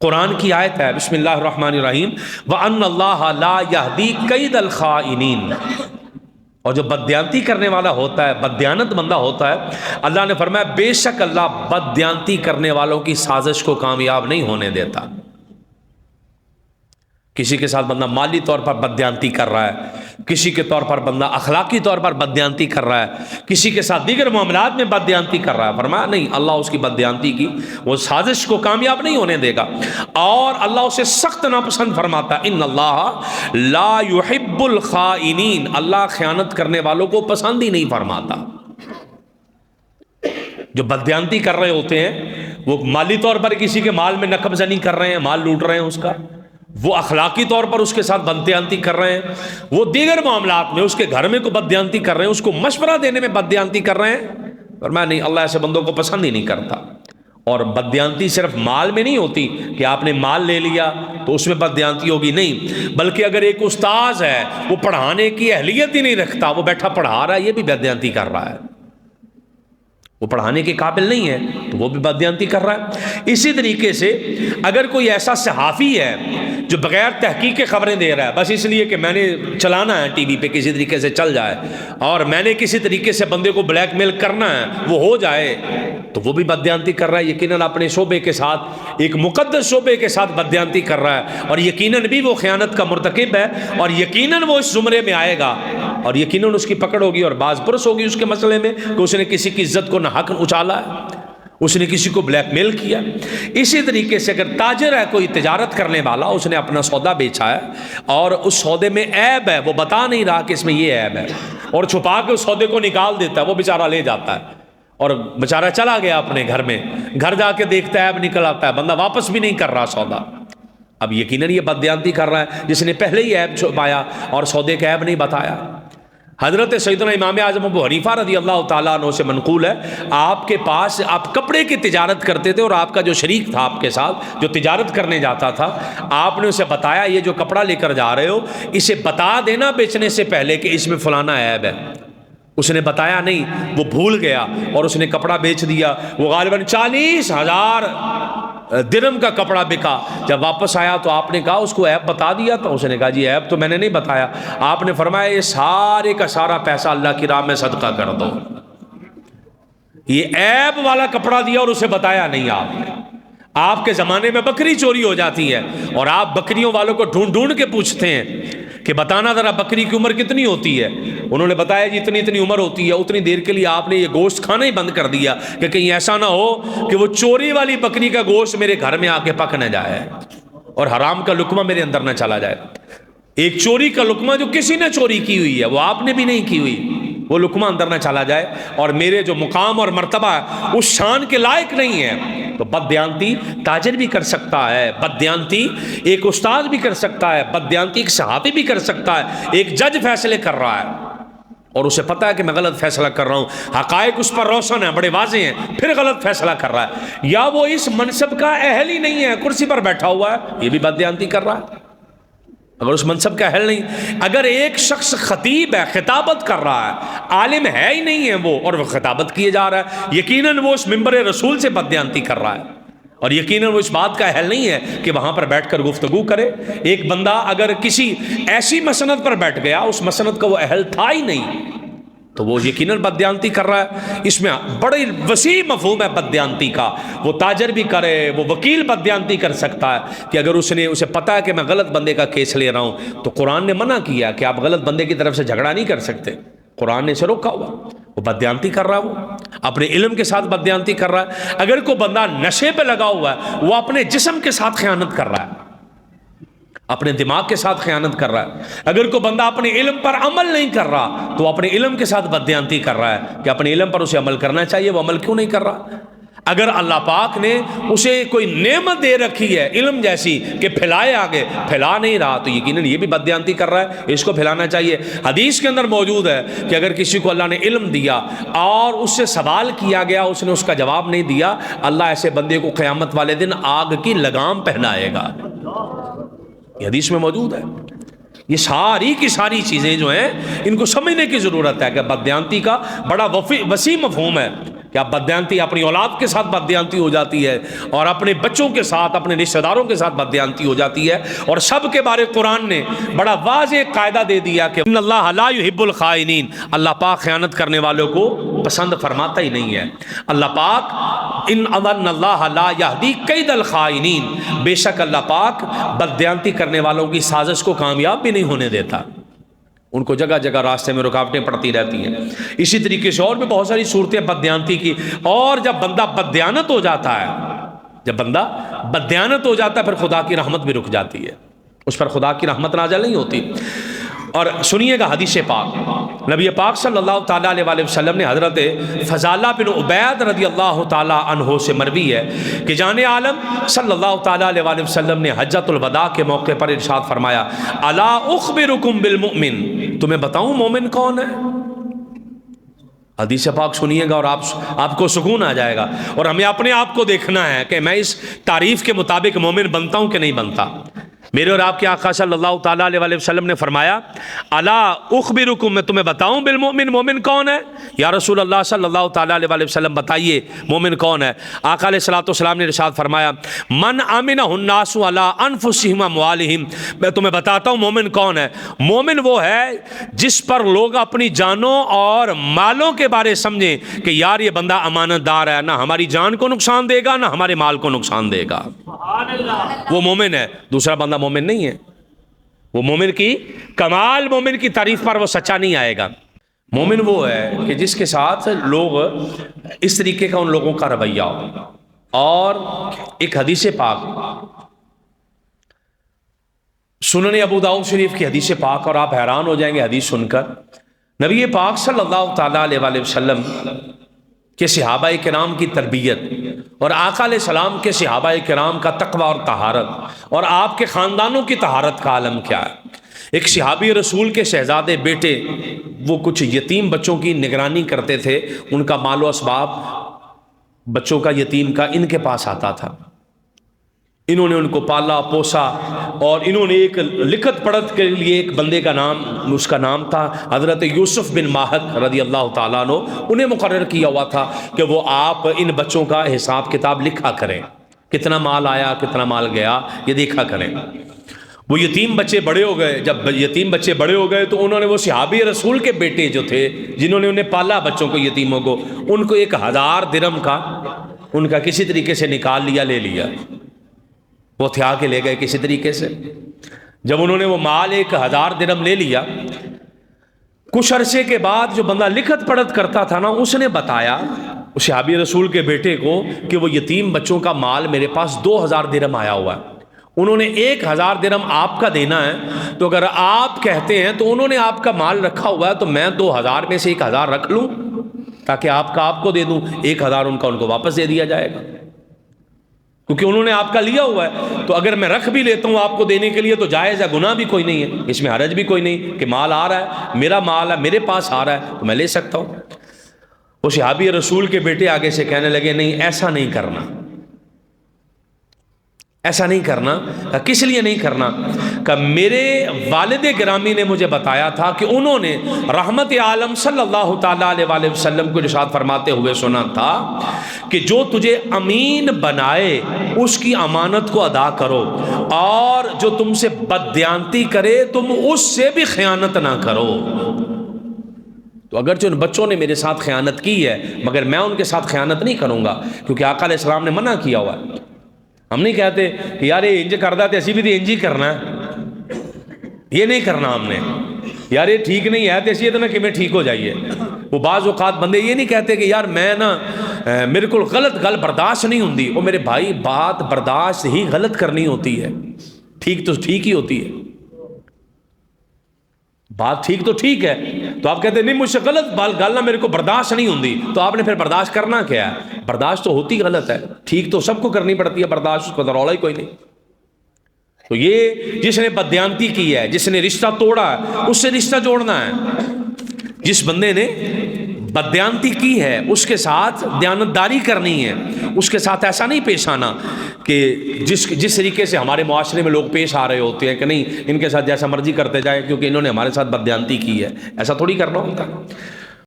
قرآن کی آیت ہے، بسم اللہ الرحمن الرحیم، وَأَنَّ اللَّهَ لَا يَهْدِي كَيْدَ الْخَائِنِينَ۔ اور جو بددیانتی کرنے والا ہوتا ہے، بددیانت بندہ ہوتا ہے، اللہ نے فرمایا بے شک اللہ بددیانتی کرنے والوں کی سازش کو کامیاب نہیں ہونے دیتا۔ کسی کے ساتھ بندہ مالی طور پر بددیانتی کر رہا ہے، کسی کے طور پر بندہ اخلاقی طور پر بددیانتی کر رہا ہے، کسی کے ساتھ دیگر معاملات میں بددیانتی کر رہا ہے، فرمایا نہیں، اللہ اس کی بددیانتی کی وہ سازش کو کامیاب نہیں ہونے دے گا، اور اللہ اسے سخت ناپسند فرماتا ہے۔ ان اللہ لا يحب الخائنین، اللہ خیانت کرنے والوں کو پسند ہی نہیں فرماتا۔ جو بددیانتی کر رہے ہوتے ہیں وہ مالی طور پر کسی کے مال میں نقب زنی کر رہے ہیں، مال لوٹ رہے ہیں اس کا، وہ اخلاقی طور پر اس کے ساتھ بددیانتی کر رہے ہیں، وہ دیگر معاملات میں اس کے گھر میں کو بددیانتی کر رہے ہیں، اس کو مشورہ دینے میں بددیانتی کر رہے ہیں، فرمایا نہیں، اللہ ایسے بندوں کو پسند ہی نہیں کرتا۔ اور بددیانتی صرف مال میں نہیں ہوتی کہ آپ نے مال لے لیا تو اس میں بددیانتی ہوگی، نہیں، بلکہ اگر ایک استاذ ہے وہ پڑھانے کی اہلیت ہی نہیں رکھتا، وہ بیٹھا پڑھا رہا ہے، یہ بھی بددیانتی کر رہا ہے، وہ پڑھانے کے قابل نہیں ہے تو وہ بھی بددیانتی کر رہا ہے۔ اسی طریقے سے اگر کوئی ایسا صحافی ہے جو بغیر تحقیق کے خبریں دے رہا ہے، بس اس لیے کہ میں نے چلانا ہے ٹی وی پہ، کسی طریقے سے چل جائے، اور میں نے کسی طریقے سے بندے کو بلیک میل کرنا ہے وہ ہو جائے، تو وہ بھی بددیانتی کر رہا ہے، یقیناً اپنے شعبے کے ساتھ، ایک مقدس شعبے کے ساتھ بددیانتی کر رہا ہے، اور یقیناً بھی وہ خیانت کا مرتکب ہے، اور یقیناً وہ اس زمرے میں آئے گا، اور یقیناً اس کی پکڑ ہوگی اور باز پرس ہوگی اس کے مسئلے میں کہ اس نے کسی کی عزت کو ناحق اچالا ہے، اس نے کسی کو بلیک میل کیا۔ اسی طریقے سے اگر تاجر ہے، کوئی تجارت کرنے والا، اس نے اپنا سودا بیچا ہے اور اس سودے میں عیب ہے، وہ بتا نہیں رہا کہ اس میں یہ عیب ہے، اور چھپا کے اس سودے کو نکال دیتا ہے، وہ بیچارہ لے جاتا ہے اور بیچارہ چلا گیا اپنے گھر میں، گھر جا کے دیکھتا ہے عیب نکل آتا ہے، بندہ واپس بھی نہیں کر رہا سودا۔ اب یقیناً یہ بددیانتی کر رہا ہے جس نے پہلے ہی عیب چھپایا اور سودے کا عیب نہیں بتایا۔ حضرت سیدنا امام اعظم ابو حنیفہ رضی اللہ تعالیٰ عنہ سے منقول ہے، آپ کے پاس آپ کپڑے کی تجارت کرتے تھے، اور آپ کا جو شریک تھا آپ کے ساتھ جو تجارت کرنے جاتا تھا، آپ نے اسے بتایا یہ جو کپڑا لے کر جا رہے ہو اسے بتا دینا بیچنے سے پہلے کہ اس میں فلانا عیب ہے۔ اس نے بتایا نہیں، وہ بھول گیا اور اس نے کپڑا بیچ دیا، وہ غالباً 40,000 درہم کا کپڑا بکا۔ جب واپس آیا تو آپ نے کہا اس کو عیب بتا دیا تھا؟ اس نے کہا جی عیب تو میں نے نہیں بتایا۔ آپ نے فرمایا یہ سارے کا سارا پیسہ اللہ کی راہ میں صدقہ کر دو۔ یہ عیب والا کپڑا دیا اور اسے بتایا نہیں آپ نے۔ آپ کے زمانے میں بکری چوری ہو جاتی ہے اور آپ بکریوں والوں کو ڈھونڈ ڈھونڈ کے پوچھتے ہیں کہ بتانا ذرا بکری کی عمر کتنی ہوتی ہے، انہوں نے بتایا جی اتنی اتنی عمر ہوتی ہے، اتنی دیر کے لیے آپ نے یہ گوشت کھانا ہی بند کر دیا کہ کہیں ایسا نہ ہو کہ وہ چوری والی بکری کا گوشت میرے گھر میں آ کے پک نہ جائے اور حرام کا لقمہ میرے اندر نہ چلا جائے۔ ایک چوری کا لقمہ جو کسی نے چوری کی ہوئی ہے، وہ آپ نے بھی نہیں کی ہوئی، وہ لقمہ اندر نہ چلا جائے اور میرے جو مقام اور مرتبہ ہے اس شان کے لائق نہیں ہے۔ تو بددیانتی تاجر بھی کر سکتا ہے، بددیانتی ایک استاد بھی کر سکتا ہے، بددیانتی ایک صحافی بھی کر سکتا ہے۔ ایک جج فیصلے کر رہا ہے اور اسے پتا ہے کہ میں غلط فیصلہ کر رہا ہوں، حقائق اس پر روشن ہیں، بڑے واضح ہیں، پھر غلط فیصلہ کر رہا ہے، یا وہ اس منصب کا اہل ہی نہیں ہے، کرسی پر بیٹھا ہوا ہے، یہ بھی بددیانتی کر رہا ہے اگر اس منصب کا اہل نہیں۔ اگر ایک شخص خطیب ہے، خطابت کر رہا ہے، عالم ہے ہی نہیں ہے وہ، اور وہ خطابت کیے جا رہا ہے، یقیناً وہ اس منبر رسول سے بددیانتی کر رہا ہے، اور یقیناً وہ اس بات کا اہل نہیں ہے کہ وہاں پر بیٹھ کر گفتگو کرے۔ ایک بندہ اگر کسی ایسی مسند پر بیٹھ گیا، اس مسند کا وہ اہل تھا ہی نہیں، تو وہ یقیناً بددیانتی کر رہا ہے۔ اس میں بڑی وسیع مفہوم ہے بددیانتی کا، وہ تاجر بھی کرے، وہ وکیل بددیانتی کر سکتا ہے کہ اگر اسے پتا ہے کہ میں غلط بندے کا کیس لے رہا ہوں، تو قرآن نے منع کیا کہ آپ غلط بندے کی طرف سے جھگڑا نہیں کر سکتے، قرآن نے اسے روکا ہوا، وہ بددیانتی کر رہا ہے، وہ اپنے علم کے ساتھ بددیانتی کر رہا ہے۔ اگر کوئی بندہ نشے پہ لگا ہوا ہے، وہ اپنے جسم کے ساتھ خیانت کر رہا ہے، اپنے دماغ کے ساتھ خیانت کر رہا ہے۔ اگر کوئی بندہ اپنے علم پر عمل نہیں کر رہا تو اپنے علم کے ساتھ بددیانتی کر رہا ہے کہ اپنے علم پر اسے عمل کرنا چاہیے، وہ عمل کیوں نہیں کر رہا۔ اگر اللہ پاک نے اسے کوئی نعمت دے رکھی ہے علم جیسی کہ پھیلائے، آگے پھیلا نہیں رہا، تو یقیناً یہ بھی بددیانتی کر رہا ہے، اس کو پھیلانا چاہیے۔ حدیث کے اندر موجود ہے کہ اگر کسی کو اللہ نے علم دیا اور اس سے سوال کیا گیا، اس نے اس کا جواب نہیں دیا، اللہ ایسے بندے کو قیامت والے دن آگ کی لگام پہنائے گا، یہ حدیث میں موجود ہے۔ یہ ساری کی ساری چیزیں جو ہیں ان کو سمجھنے کی ضرورت ہے کہ بددیانتی کا بڑا وسیع مفہوم ہے، کہ اب بددیانتی اپنی اولاد کے ساتھ بددیانتی ہو جاتی ہے اور اپنے بچوں کے ساتھ اپنے رشتہ داروں کے ساتھ بددیانتی ہو جاتی ہے. اور سب کے بارے قرآن نے بڑا واضح قاعدہ دے دیا کہ ان اللہ لا یحب الخائنین، اللہ پاک خیانت کرنے والوں کو پسند فرماتا ہی نہیں ہے. اللہ پاک ان اللہ لا یہدی کید الخائنین، بے شک اللہ پاک بددیانتی کرنے والوں کی سازش کو کامیاب بھی نہیں ہونے دیتا، ان کو جگہ جگہ راستے میں رکاوٹیں پڑتی رہتی ہیں. اسی طریقے سے اور بھی بہت ساری صورتیں بددیانتی کی. اور جب بندہ بددیانت ہو جاتا ہے، جب بندہ بددیانت ہو جاتا ہے پھر خدا کی رحمت بھی رک جاتی ہے، اس پر خدا کی رحمت نازل نہیں ہوتی. اور سنیے گا حدیث پاک، نبی پاک صلی اللہ تعالیٰ علیہ وسلم نے حضرت فضالہ بن عبید رضی اللہ تعالیٰ عنہ سے مروی ہے کہ جان عالم صلی اللہ تعالیٰ علیہ وسلم نے حجۃ الوداع کے موقع پر ارشاد فرمایا، الا اخبرکم بالمؤمن، تمہیں بتاؤں مومن کون ہے؟ حدیث پاک سنیے گا اور آپ کو سکون آ جائے گا. اور ہمیں اپنے آپ کو دیکھنا ہے کہ میں اس تعریف کے مطابق مومن بنتا ہوں کہ نہیں بنتا. میرے اور آپ کے آقا صلی اللہ تعالیٰ علیہ وسلم نے فرمایا، الا اخبرکم، میں تمہیں بتاؤں بالمؤمن، مومن کون ہے؟ یا رسول اللہ صلی اللہ تعالیٰ علیہ وسلم بتائیے مومن کون ہے؟ آقا علیہ الصلوۃ والسلام نے ارشاد فرمایا، من امنہ الناس علی انفسہم اموالہم، میں تمہیں بتاتا ہوں مومن کون ہے. مومن وہ ہے جس پر لوگ اپنی جانوں اور مالوں کے بارے سمجھیں کہ یار یہ بندہ امانت دار ہے، نہ ہماری جان کو نقصان دے گا نہ ہمارے مال کو نقصان دے گا، وہ مومن ہے. دوسرا بندہ مومن نہیں ہے. وہ مومن کی کمال، مومن کی تعریف پر وہ سچا نہیں آئے گا. مومن وہ ہے کہ جس کے ساتھ لوگ اس طریقے کا ان لوگوں کا رویہ ہو. اور ایک حدیث پاک سنن ابو داؤد شریف کی حدیث پاک، اور آپ حیران ہو جائیں گے حدیث سن کر. نبی پاک صلی اللہ تعالیٰ علیہ وسلم کہ صحابہ کرام کی تربیت اور آقا علیہ السلام کے صحابہ کرام کا تقوی اور طہارت اور آپ کے خاندانوں کی طہارت کا عالم کیا ہے. ایک صحابی رسول کے شہزادے بیٹے وہ کچھ یتیم بچوں کی نگرانی کرتے تھے، ان کا مال و اسباب بچوں کا یتیم کا ان کے پاس آتا تھا. انہوں نے ان کو پالا پوسا اور انہوں نے ایک لکھت پڑھت کے لیے ایک بندے کا نام، اس کا نام تھا حضرت یوسف بن ماہک رضی اللہ تعالیٰ عنہ، انہیں مقرر کیا ہوا تھا کہ وہ آپ ان بچوں کا حساب کتاب لکھا کریں، کتنا مال آیا کتنا مال گیا یہ دیکھا کریں. وہ یتیم بچے بڑے ہو گئے. جب یتیم بچے بڑے ہو گئے تو انہوں نے وہ صحابی رسول کے بیٹے جو تھے جنہوں نے انہیں پالا بچوں کو یتیموں کو، ان کو 1000 درہم کا ان کا کسی طریقے سے نکال لیا، لے لیا، وہ تھیا کے لے گئے کسی طریقے سے. جب انہوں نے وہ مال 1000 درہم لے لیا، کچھ عرصے کے بعد جو بندہ لکھت پڑھت کرتا تھا نا، اس نے بتایا اس صحابی رسول کے بیٹے کو کہ وہ یتیم بچوں کا مال میرے پاس 2000 درہم آیا ہوا ہے. انہوں نے 1000 درہم آپ کا دینا ہے، تو اگر آپ کہتے ہیں تو انہوں نے آپ کا مال رکھا ہوا ہے تو میں 2000 میں سے 1000 رکھ لوں تاکہ آپ کا آپ کو دے دوں، 1000 ان کا ان کو واپس دے دیا جائے گا کیونکہ انہوں نے آپ کا لیا ہوا ہے. تو اگر میں رکھ بھی لیتا ہوں آپ کو دینے کے لیے تو جائز ہے، گناہ بھی کوئی نہیں ہے، اس میں حرج بھی کوئی نہیں کہ مال آ رہا ہے، میرا مال ہے، میرے پاس آ رہا ہے تو میں لے سکتا ہوں. وہ صحابی رسول کے بیٹے آگے سے کہنے لگے نہیں ایسا نہیں کرنا، ایسا نہیں کرنا. کس لیے نہیں کرنا؟ کہ میرے والد گرامی نے مجھے بتایا تھا کہ انہوں نے رحمت عالم صلی اللہ تعالیٰ علیہ وسلم کو ارشاد فرماتے ہوئے سنا تھا کہ جو تجھے امین بنائے اس کی امانت کو ادا کرو، اور جو تم سے بددیانتی کرے تم اس سے بھی خیانت نہ کرو. تو اگرچہ ان بچوں نے میرے ساتھ خیانت کی ہے مگر میں ان کے ساتھ خیانت نہیں کروں گا کیونکہ آقا علیہ السلام نے منع کیا ہوا ہے. ہم نہیں کہتے کہ یار یہ انج کردہ تے اسی بھی تو انج ہی کرنا ہے، یہ نہیں کرنا ہم نے. یار یہ ٹھیک نہیں ہے تو اسی اتنا کہ میں ٹھیک ہو جائیے. وہ بعض اوقات بندے یہ نہیں کہتے کہ یار میں نا میرے کو غلط گل برداشت نہیں ہوتی. وہ میرے بھائی بات برداشت ہی غلط کرنی ہوتی ہے، ٹھیک تو ٹھیک ہی ہوتی ہے، بات ٹھیک تو ٹھیک ہے. تو آپ کہتے ہیں نہیں مجھ سے غلط گل نہ میرے کو برداشت نہیں ہوتی، تو آپ نے پھر برداشت کرنا کیا ہے؟ برداشت تو ہوتی غلط ہے، ٹھیک تو سب کو کرنی پڑتی ہے برداشت، اس کو تو رولا ہی کوئی نہیں. تو یہ جس نے بددیانتی کی ہے، جس نے رشتہ توڑا ہے، اس سے رشتہ جوڑنا ہے. جس بندے نے بددیانتی کی ہے اس کے ساتھ دیانتداری کرنی ہے، اس کے ساتھ ایسا نہیں پیش آنا کہ جس طریقے سے ہمارے معاشرے میں لوگ پیش آ رہے ہوتے ہیں کہ نہیں ان کے ساتھ جیسا مرضی کرتے جائیں کیونکہ انہوں نے ہمارے ساتھ بددیانتی کی ہے، ایسا تھوڑی کرنا ہوتا ہے.